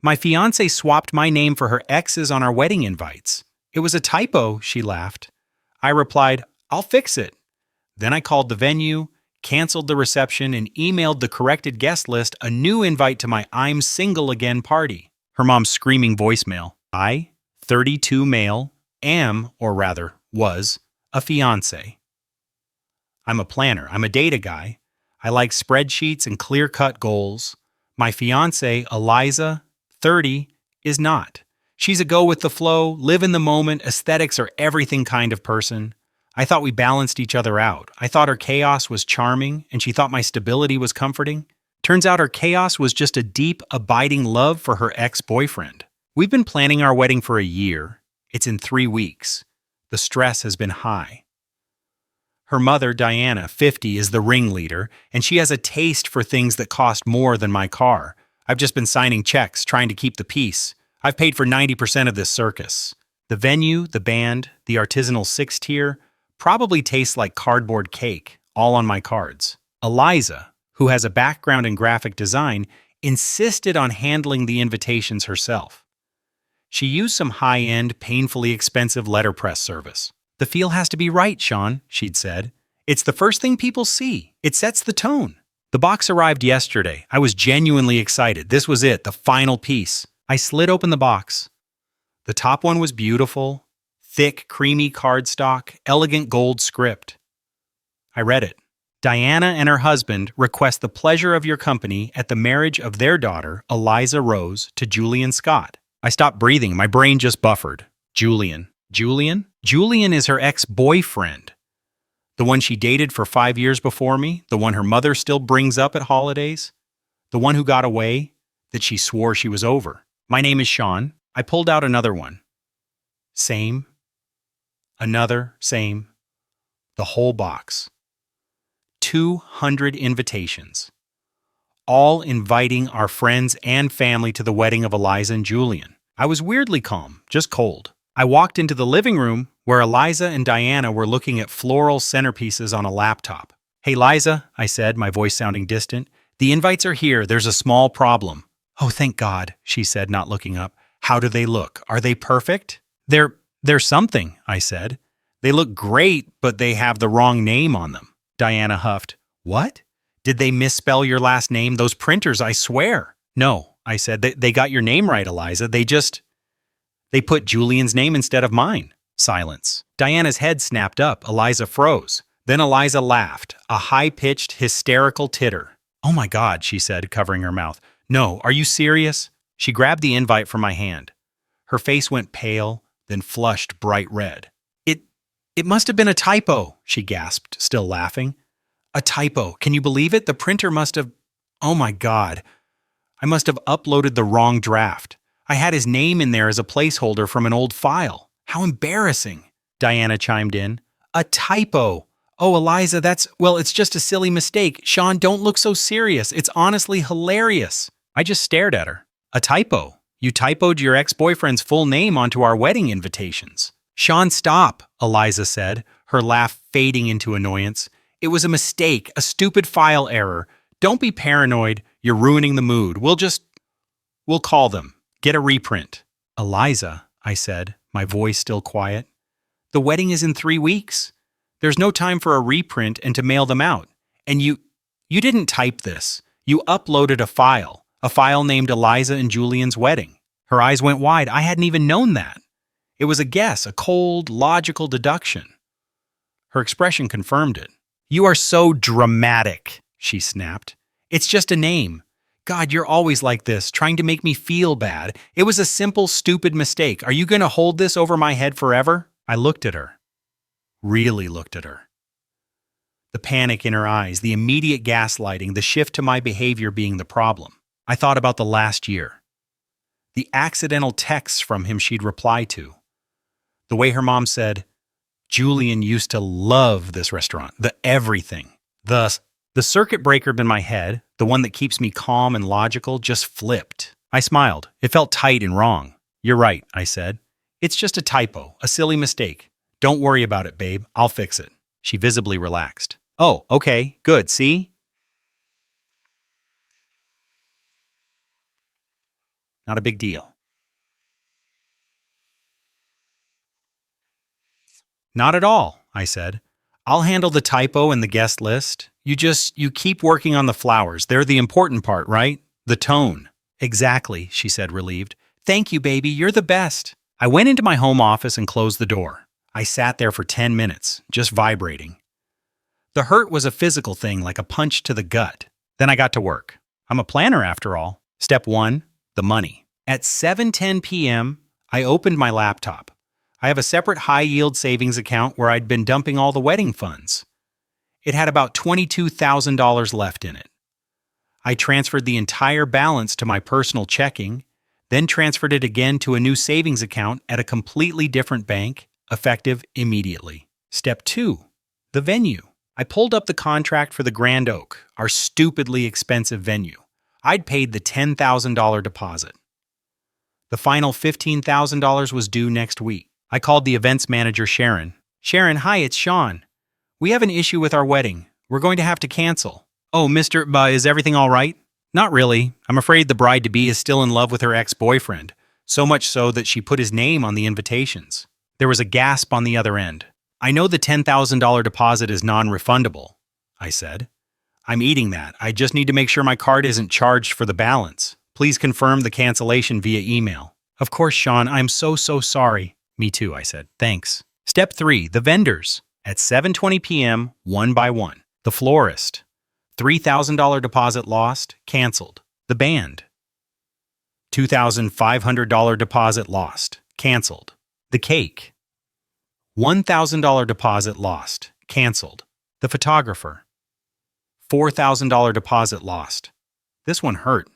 My fiancée swapped my name for her ex's on our wedding invites. It was a typo, she laughed. I replied, I'll fix it. Then I called the venue, canceled the reception, and emailed the corrected guest list a new invite to my I'm single again party. Her mom's screaming voicemail. I, 32 male, am, or rather, was, a fiancé. I'm a planner. I'm a data guy. I like spreadsheets and clear-cut goals. My fiancée, Eliza, 30, is not. She's a go-with-the-flow, live-in-the-moment, aesthetics are everything kind of person. I thought we balanced each other out. I thought her chaos was charming, and she thought my stability was comforting. Turns out her chaos was just a deep, abiding love for her ex-boyfriend. We've been planning our wedding for a year. It's in 3 weeks. The stress has been high. Her mother, Diana, 50, is the ringleader, and she has a taste for things that cost more than my car. I've just been signing checks, trying to keep the peace. I've paid for 90% of this circus. The venue, the band, the artisanal 6-tier, probably tastes like cardboard cake, all on my cards. Eliza, who has a background in graphic design, insisted on handling the invitations herself. She used some high-end, painfully expensive letterpress service. The feel has to be right, Sean, she'd said. It's the first thing people see. It sets the tone. The box arrived yesterday. I was genuinely excited. This was it, the final piece. I slid open the box. The top one was beautiful, thick, creamy cardstock, elegant gold script. I read it. Diana and her husband request the pleasure of your company at the marriage of their daughter, Eliza Rose, to Julian Scott. I stopped breathing. My brain just buffered. Julian. Julian? Julian is her ex-boyfriend. The one she dated for 5 years before me, the one her mother still brings up at holidays, the one who got away, that she swore she was over. My name is Sean. I pulled out another one. Same. Another, same. The whole box. 200 invitations. All inviting our friends and family to the wedding of Eliza and Julian. I was weirdly calm, just cold. I walked into the living room where Eliza and Diana were looking at floral centerpieces on a laptop. Hey, Liza, I said, my voice sounding distant. The invites are here. There's a small problem. Oh, thank God, she said, not looking up. How do they look? Are they perfect? They're something, I said. They look great, but they have the wrong name on them. Diana huffed. What? Did they misspell your last name? Those printers, I swear. No, I said. They got your name right, Eliza. They put Julian's name instead of mine. Silence. Diana's head snapped up. Eliza froze. Then Eliza laughed, a high-pitched, hysterical titter. Oh my God, she said, covering her mouth. No, are you serious? She grabbed the invite from my hand. Her face went pale, then flushed bright red. It must have been a typo, she gasped, still laughing. A typo. Can you believe it? The printer must have... Oh my God. I must have uploaded the wrong draft. I had his name in there as a placeholder from an old file. How embarrassing. Diana chimed in. A typo. Oh, Eliza, it's just a silly mistake. Sean, don't look so serious. It's honestly hilarious. I just stared at her. A typo. You typoed your ex-boyfriend's full name onto our wedding invitations. Sean, stop, Eliza said, her laugh fading into annoyance. It was a mistake, a stupid file error. Don't be paranoid. You're ruining the mood. We'll call them. Get a reprint. Eliza, I said, my voice still quiet. The wedding is in 3 weeks. There's no time for a reprint and to mail them out. And you didn't type this. You uploaded a file named Eliza and Julian's wedding. Her eyes went wide. I hadn't even known that. It was a guess, a cold, logical deduction. Her expression confirmed it. You are so dramatic, she snapped. It's just a name. God, you're always like this, trying to make me feel bad. It was a simple, stupid mistake. Are you going to hold this over my head forever? I looked at her. Really looked at her. The panic in her eyes, the immediate gaslighting, the shift to my behavior being the problem. I thought about the last year. The accidental texts from him she'd reply to. The way her mom said, Julian used to love this restaurant, the everything. The circuit breaker in my head, the one that keeps me calm and logical, just flipped. I smiled. It felt tight and wrong. You're right, I said. It's just a typo, a silly mistake. Don't worry about it, babe. I'll fix it. She visibly relaxed. Oh, okay, good, see? Not a big deal. Not at all, I said. I'll handle the typo and the guest list. You keep working on the flowers. They're the important part, right? The tone. Exactly, she said, relieved. Thank you, baby. You're the best. I went into my home office and closed the door. I sat there for 10 minutes, just vibrating. The hurt was a physical thing, like a punch to the gut. Then I got to work. I'm a planner after all. Step 1, the money. At 7:10 p.m., I opened my laptop. I have a separate high-yield savings account where I'd been dumping all the wedding funds. It had about $22,000 left in it. I transferred the entire balance to my personal checking, then transferred it again to a new savings account at a completely different bank, effective immediately. Step 2, the venue. I pulled up the contract for the Grand Oak, our stupidly expensive venue. I'd paid the $10,000 deposit. The final $15,000 was due next week. I called the events manager, Sharon. Sharon, hi, it's Sean. We have an issue with our wedding. We're going to have to cancel. Oh, is everything all right? Not really. I'm afraid the bride-to-be is still in love with her ex-boyfriend, so much so that she put his name on the invitations. There was a gasp on the other end. I know the $10,000 deposit is non-refundable, I said. I'm eating that. I just need to make sure my card isn't charged for the balance. Please confirm the cancellation via email. Of course, Sean, I'm so sorry. Me too, I said. Thanks. Step 3, the vendors. At 7:20 p.m., one by one. The florist. $3,000 deposit lost, canceled. The band. $2,500 deposit lost, canceled. The cake. $1,000 deposit lost, canceled. The photographer. $4,000 deposit lost. This one hurt.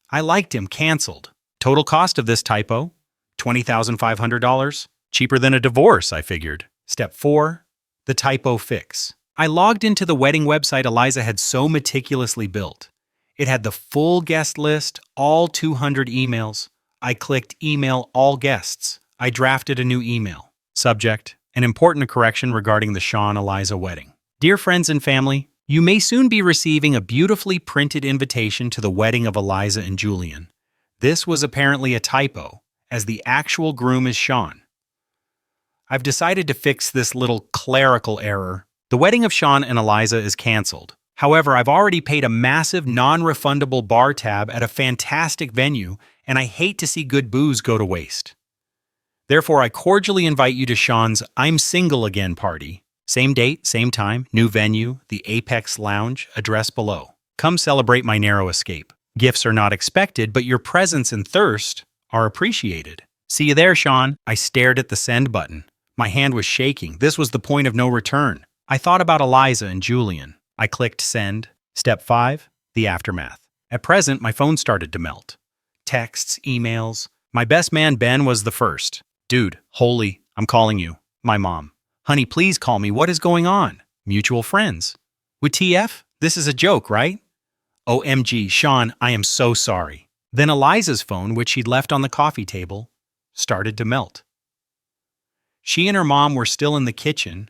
I liked him, canceled. Total cost of this typo? $20,500. Cheaper than a divorce, I figured. Step 4, the typo fix. I logged into the wedding website Eliza had so meticulously built. It had the full guest list, all 200 emails. I clicked Email All Guests. I drafted a new email. Subject, an important correction regarding the Sean-Eliza wedding. Dear friends and family, you may soon be receiving a beautifully printed invitation to the wedding of Eliza and Julian. This was apparently a typo, as the actual groom is Sean. I've decided to fix this little clerical error. The wedding of Sean and Eliza is canceled. However, I've already paid a massive non-refundable bar tab at a fantastic venue, and I hate to see good booze go to waste. Therefore, I cordially invite you to Sean's I'm Single Again party. Same date, same time, new venue, the Apex Lounge, address below. Come celebrate my narrow escape. Gifts are not expected, but your presence and thirst are appreciated. See you there, Sean. I stared at the send button. My hand was shaking. This was the point of no return. I thought about Eliza and Julian. I clicked send. Step 5, the aftermath. At present, my phone started to melt. Texts, emails. My best man, Ben, was the first. Dude, holy, I'm calling you. My mom. Honey, please call me. What is going on? Mutual friends. With TF? This is a joke, right? OMG, Sean, I am so sorry. Then Eliza's phone, which she'd left on the coffee table, started to melt. She and her mom were still in the kitchen,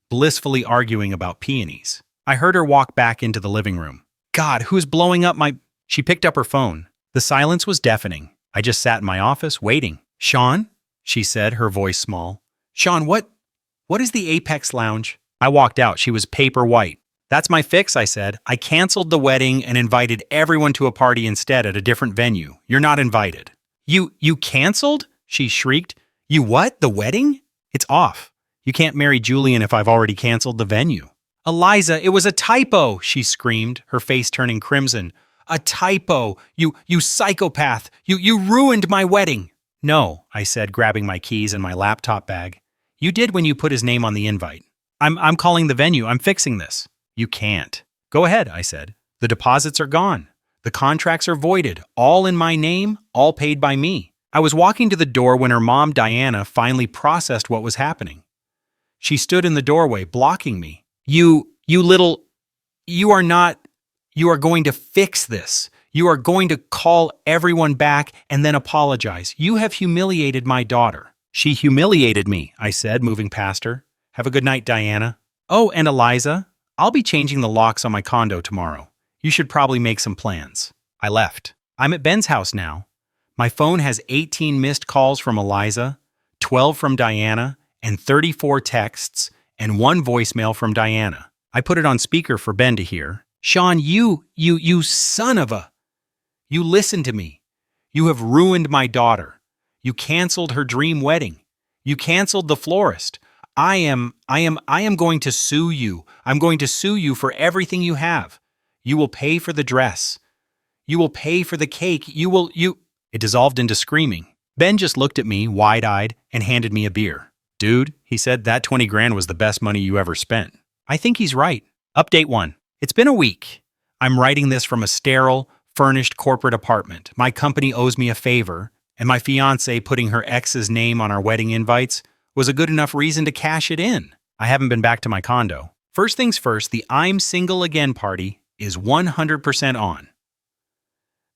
blissfully arguing about peonies. I heard her walk back into the living room. God, who's blowing up my... She picked up her phone. The silence was deafening. I just sat in my office, waiting. Sean? She said, her voice small. Sean, what is the Apex Lounge? I walked out. She was paper white. That's my fix, I said. I canceled the wedding and invited everyone to a party instead at a different venue. You're not invited. You canceled? She shrieked. You what? The wedding? It's off. You can't marry Julian if I've already canceled the venue. Eliza, it was a typo, she screamed, her face turning crimson. A typo. You psychopath. You ruined my wedding. No, I said, grabbing my keys and my laptop bag. You did when you put his name on the invite. I'm calling the venue. I'm fixing this. You can't. Go ahead, I said. The deposits are gone. The contracts are voided. All in my name, all paid by me. I was walking to the door when her mom, Diana, finally processed what was happening. She stood in the doorway, blocking me. You are going to fix this. You are going to call everyone back and then apologize. You have humiliated my daughter. She humiliated me, I said, moving past her. Have a good night, Diana. Oh, and Eliza, I'll be changing the locks on my condo tomorrow. You should probably make some plans. I left. I'm at Ben's house now. My phone has 18 missed calls from Eliza, 12 from Diana, and 34 texts, and 1 voicemail from Diana. I put it on speaker for Ben to hear. Sean, you son of a... You listen to me. You have ruined my daughter. You canceled her dream wedding. You canceled the florist. I am going to sue you. I'm going to sue you for everything you have. You will pay for the dress. You will pay for the cake. It dissolved into screaming. Ben just looked at me, wide-eyed, and handed me a beer. Dude, he said, that 20 grand was the best money you ever spent. I think he's right. Update 1. It's been a week. I'm writing this from a sterile, furnished corporate apartment. My company owes me a favor, and my fiancée putting her ex's name on our wedding invites was a good enough reason to cash it in. I haven't been back to my condo. First things first, the I'm single again party is 100% on.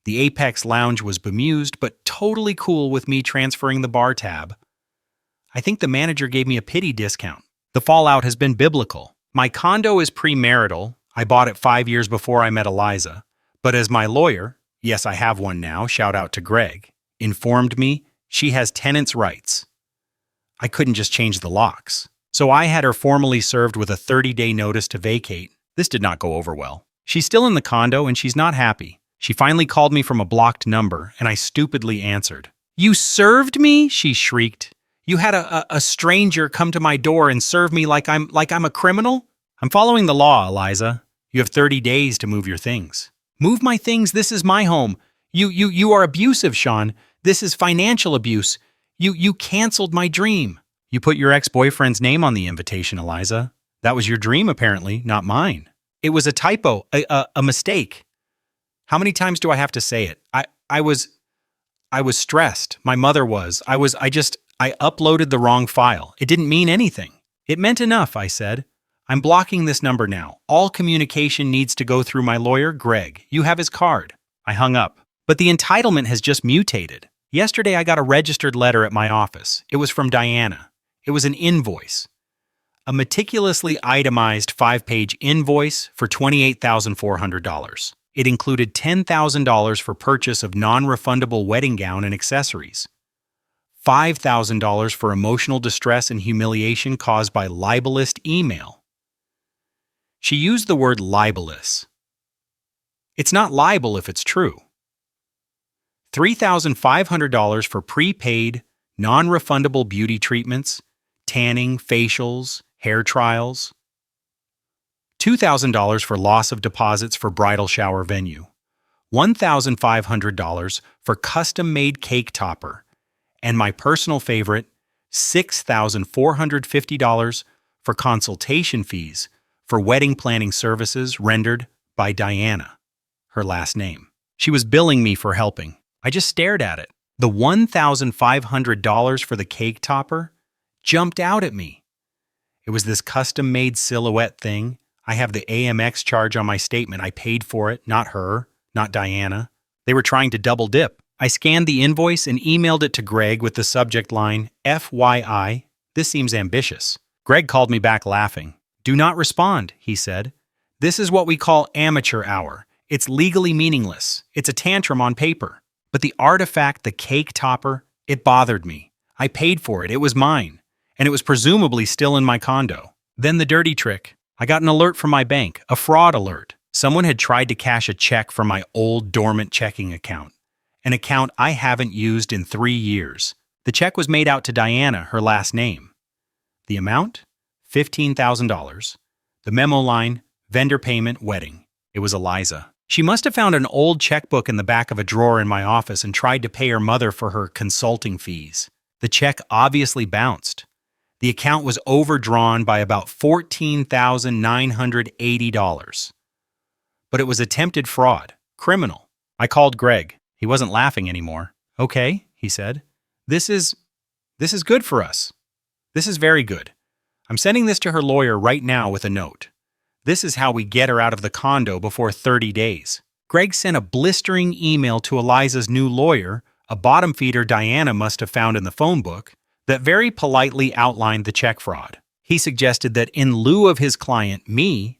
The Apex Lounge was bemused, but totally cool with me transferring the bar tab. I think the manager gave me a pity discount. The fallout has been biblical. My condo is premarital. I bought it 5 years before I met Eliza. But as my lawyer, yes, I have one now, shout out to Greg, informed me, she has tenants' rights. I couldn't just change the locks. So I had her formally served with a 30-day notice to vacate. This did not go over well. She's still in the condo and she's not happy. She finally called me from a blocked number, and I stupidly answered. You served me? She shrieked. You had a stranger come to my door and serve me like I'm a criminal? I'm following the law, Eliza. You have 30 days to move your things. Move my things. This is my home. You are abusive, Sean. This is financial abuse. You canceled my dream. You put your ex-boyfriend's name on the invitation, Eliza. That was your dream, apparently, not mine. It was a typo, a mistake. How many times do I have to say it? I was stressed. My mother was. I uploaded the wrong file. It didn't mean anything. It meant enough, I said. I'm blocking this number now. All communication needs to go through my lawyer, Greg. You have his card. I hung up. But the entitlement has just mutated. Yesterday I got a registered letter at my office. It was from Diana. It was an invoice. A meticulously itemized 5-page invoice for $28,400. It included $10,000 for purchase of non-refundable wedding gown and accessories, $5,000 for emotional distress and humiliation caused by libelous email. She used the word libelous. It's not libel if it's true. $3,500 for prepaid, non-refundable beauty treatments, tanning, facials, hair trials. $2,000 for loss of deposits for bridal shower venue, $1,500 for custom-made cake topper, and my personal favorite, $6,450 for consultation fees for wedding planning services rendered by Diana, her last name. She was billing me for helping. I just stared at it. The $1,500 for the cake topper jumped out at me. It was this custom-made silhouette thing. I have the AMX charge on my statement. I paid for it, not her, not Diana. They were trying to double dip. I scanned the invoice and emailed it to Greg with the subject line, FYI, this seems ambitious. Greg called me back laughing. Do not respond, he said. This is what we call amateur hour. It's legally meaningless. It's a tantrum on paper. But the artifact, the cake topper, it bothered me. I paid for it. It was mine. And it was presumably still in my condo. Then the dirty trick. I got an alert from my bank, a fraud alert. Someone had tried to cash a check from my old dormant checking account, an account I haven't used in 3 years. The check was made out to Diana, her last name. The amount? $15,000. The memo line, vendor payment, wedding. It was Eliza. She must have found an old checkbook in the back of a drawer in my office and tried to pay her mother for her consulting fees. The check obviously bounced. The account was overdrawn by about $14,980. But it was attempted fraud, criminal. I called Greg. He wasn't laughing anymore. Okay, he said. This is good for us. This is very good. I'm sending this to her lawyer right now with a note. This is how we get her out of the condo before 30 days. Greg sent a blistering email to Eliza's new lawyer, a bottom feeder Diana must have found in the phone book, that very politely outlined the check fraud. He suggested that in lieu of his client, me,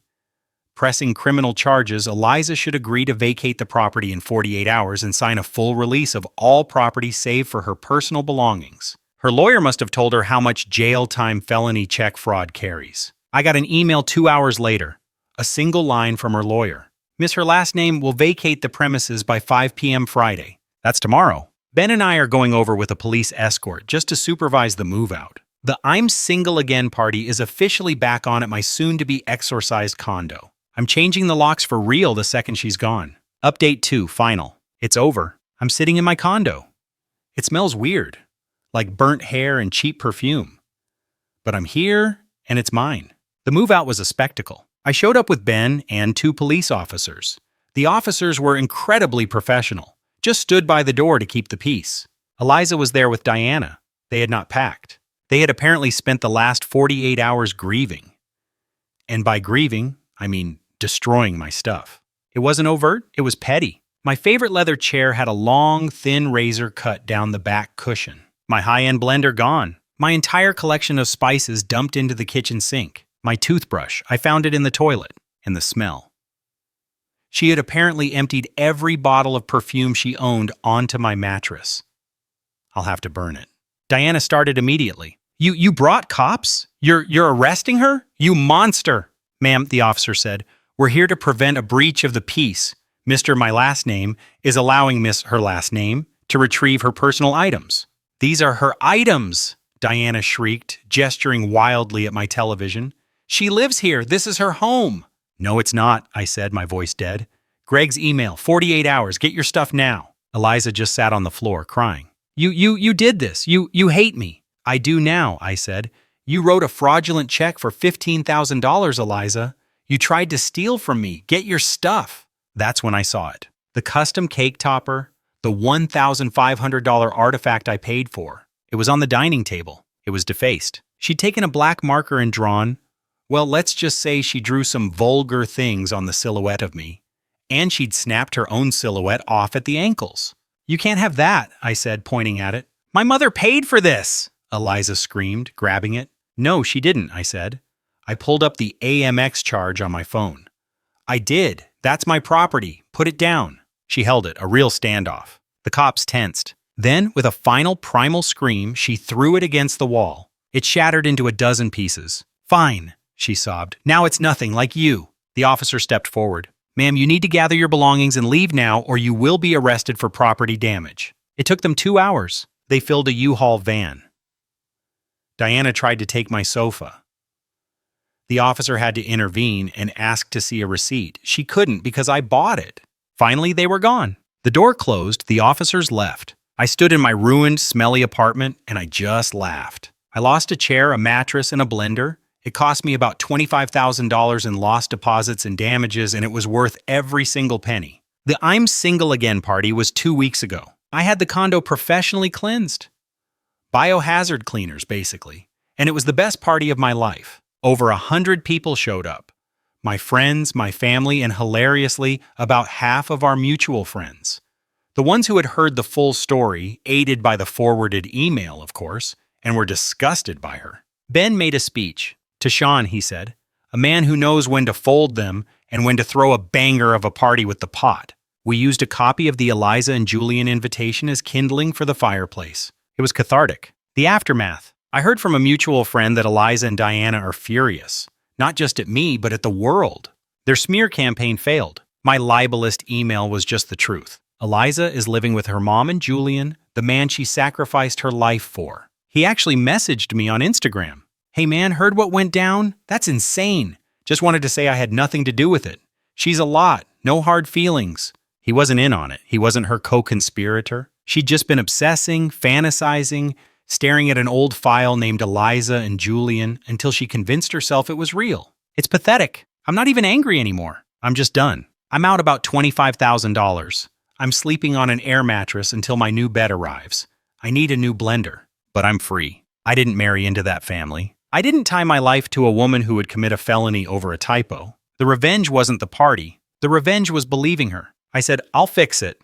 pressing criminal charges, Eliza should agree to vacate the property in 48 hours and sign a full release of all property save for her personal belongings. Her lawyer must have told her how much jail time felony check fraud carries. I got an email 2 hours later. A single line from her lawyer. Miss Her Last Name will vacate the premises by 5 p.m. Friday. That's tomorrow. Ben and I are going over with a police escort just to supervise the move-out. The I'm Single Again party is officially back on at my soon-to-be exorcised condo. I'm changing the locks for real the second she's gone. Update 2, final. It's over. I'm sitting in my condo. It smells weird, like burnt hair and cheap perfume. But I'm here, and it's mine. The move-out was a spectacle. I showed up with Ben and 2 police officers. The officers were incredibly professional, just stood by the door to keep the peace. Eliza was there with Diana. They had not packed. They had apparently spent the last 48 hours grieving. And by grieving, I mean destroying my stuff. It wasn't overt, it was petty. My favorite leather chair had a long, thin razor cut down the back cushion. My high-end blender gone. My entire collection of spices dumped into the kitchen sink. My toothbrush, I found it in the toilet. And the smell. She had apparently emptied every bottle of perfume she owned onto my mattress. I'll have to burn it. Diana started immediately. You brought cops? You're arresting her? You monster! Ma'am, the officer said, we're here to prevent a breach of the peace. Mr. My Last Name is allowing Miss Her Last Name to retrieve her personal items. These are her items, Diana shrieked, gesturing wildly at my television. She lives here. This is her home. No, it's not, I said, my voice dead. Greg's email, 48 hours. Get your stuff now. Eliza just sat on the floor, crying. You did this. You hate me. I do now, I said. You wrote a fraudulent check for $15,000, Eliza. You tried to steal from me. Get your stuff. That's when I saw it. The custom cake topper, the $1,500 artifact I paid for. It was on the dining table. It was defaced. She'd taken a black marker and drawn, well, let's just say she drew some vulgar things on the silhouette of me. And she'd snapped her own silhouette off at the ankles. You can't have that, I said, pointing at it. My mother paid for this, Eliza screamed, grabbing it. No, she didn't, I said. I pulled up the AMX charge on my phone. I did. That's my property. Put it down. She held it, a real standoff. The cops tensed. Then, with a final primal scream, she threw it against the wall. It shattered into a dozen pieces. Fine, she sobbed. Now it's nothing, like you. The officer stepped forward. Ma'am, you need to gather your belongings and leave now, or you will be arrested for property damage. It took them 2 hours. They filled a U-Haul van. Diana tried to take my sofa. The officer had to intervene and ask to see a receipt. She couldn't because I bought it. Finally, they were gone. The door closed, the officers left. I stood in my ruined, smelly apartment, and I just laughed. I lost a chair, a mattress, and a blender. It cost me about $25,000 in lost deposits and damages, and it was worth every single penny. The I'm Single Again party was 2 weeks ago. I had the condo professionally cleansed. Biohazard cleaners, basically. And it was the best party of my life. Over 100 people showed up. My friends, my family, and hilariously, about half of our mutual friends. The ones who had heard the full story, aided by the forwarded email, of course, and were disgusted by her. Ben made a speech. To Sean, he said, a man who knows when to fold them and when to throw a banger of a party with the pot. We used a copy of the Eliza and Julian invitation as kindling for the fireplace. It was cathartic. The aftermath. I heard from a mutual friend that Eliza and Diana are furious. Not just at me, but at the world. Their smear campaign failed. My libelist email was just the truth. Eliza is living with her mom and Julian, the man she sacrificed her life for. He actually messaged me on Instagram. Hey man, heard what went down? That's insane. Just wanted to say I had nothing to do with it. She's a lot. No hard feelings. He wasn't in on it. He wasn't her co-conspirator. She'd just been obsessing, fantasizing, staring at an old file named Eliza and Julian until she convinced herself it was real. It's pathetic. I'm not even angry anymore. I'm just done. I'm out about $25,000. I'm sleeping on an air mattress until my new bed arrives. I need a new blender. But I'm free. I didn't marry into that family. I didn't tie my life to a woman who would commit a felony over a typo. The revenge wasn't the party. The revenge was believing her. I said, I'll fix it.